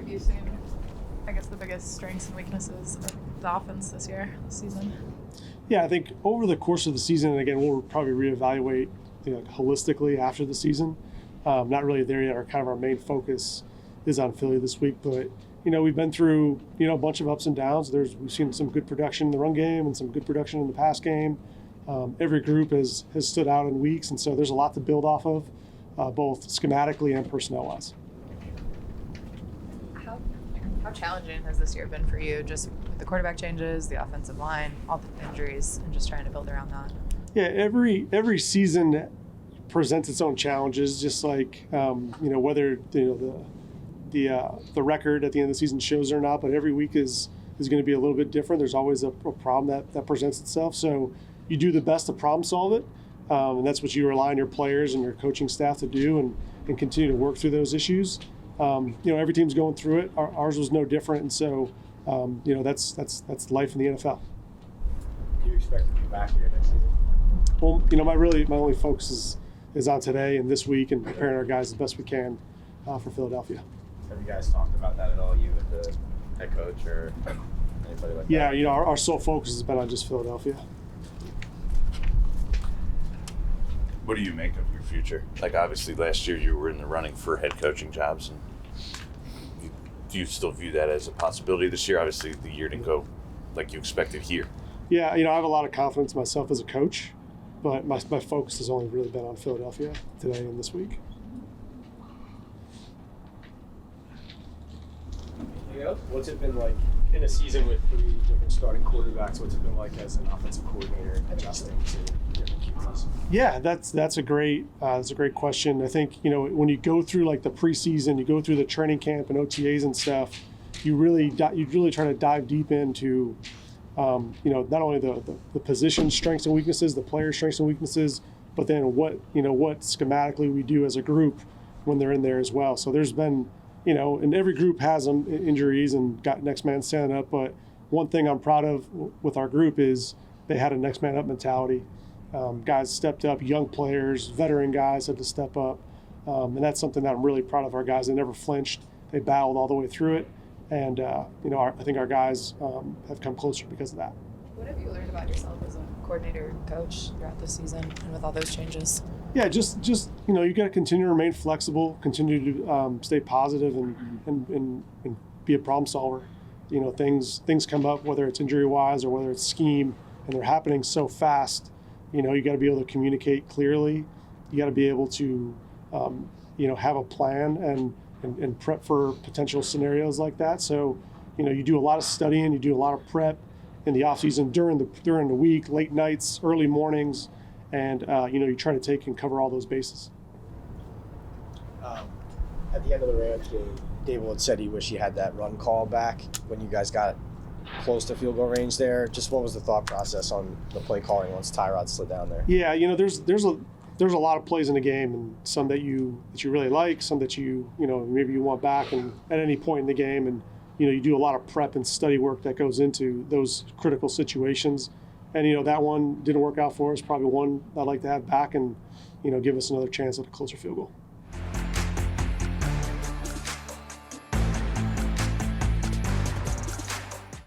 have you seen, I guess, the biggest strengths and weaknesses of the offense this season? Yeah, I think over the course of the season, and again, we'll probably reevaluate holistically after the season. Not really there yet. Our main focus is on Philly this week, but we've been through a bunch of ups and downs. We've seen some good production in the run game and some good production in the pass game. Every group has stood out in weeks, and so there's a lot to build off of, both schematically and personnel-wise. How challenging has this year been for you, just with the quarterback changes, the offensive line, all the injuries, and just trying to build around that? Yeah, every season presents its own challenges, just like whether the record at the end of the season shows or not, but every week is going to be a little bit different. There's always a problem that presents itself. So you do the best to problem solve it, and that's what you rely on your players and your coaching staff to do, and continue to work through those issues. Every team's going through it. Ours was no different, and so that's life in the NFL. Do you expect to be back here next season? Well, my only focus is on today and this week and preparing our guys the best we can for Philadelphia. Have you guys talked about that at all, you and the head coach or anybody like that? Yeah, our sole focus has been on just Philadelphia. What do you make of your future? Like, obviously last year you were in the running for head coaching jobs, and do you still view that as a possibility this year? Obviously the year didn't go like you expected here. Yeah, I have a lot of confidence in myself as a coach, but my focus has only really been on Philadelphia today and this week. What's it been like in a season with 3 different starting quarterbacks? What's it been like as an offensive coordinator adjusting to different QBs? Yeah, that's a great question. I think when you go through like the preseason, you go through the training camp and OTAs and stuff, you really try to dive deep into not only the position strengths and weaknesses, the player strengths and weaknesses, but then what schematically we do as a group when they're in there as well. So there's been and every group has them injuries and got next man standing up. But one thing I'm proud of with our group is they had a next man up mentality. Guys stepped up, young players, veteran guys had to step up. And that's something that I'm really proud of our guys. They never flinched. They battled all the way through it. And, I think our guys have come closer because of that. What have you learned about yourself as a coordinator and coach throughout this season and with all those changes? Yeah, just you got to continue to remain flexible, continue to stay positive, and be a problem solver. Things come up, whether it's injury wise or whether it's scheme, and they're happening so fast. You got to be able to communicate clearly. You got to be able to have a plan and prep for potential scenarios like that. So you do a lot of studying, you do a lot of prep in the off season during the week, late nights, early mornings. And, you try to take and cover all those bases. At the end of the Rams game, Dable had said he wished he had that run call back when you guys got close to field goal range there. Just what was the thought process on the play calling once Tyrod slid down there? Yeah, there's a lot of plays in the game, and some that you really like, some that maybe you want back and at any point in the game. And, you do a lot of prep and study work that goes into those critical situations. And, that one didn't work out for us, probably one I'd like to have back and, give us another chance at a closer field goal.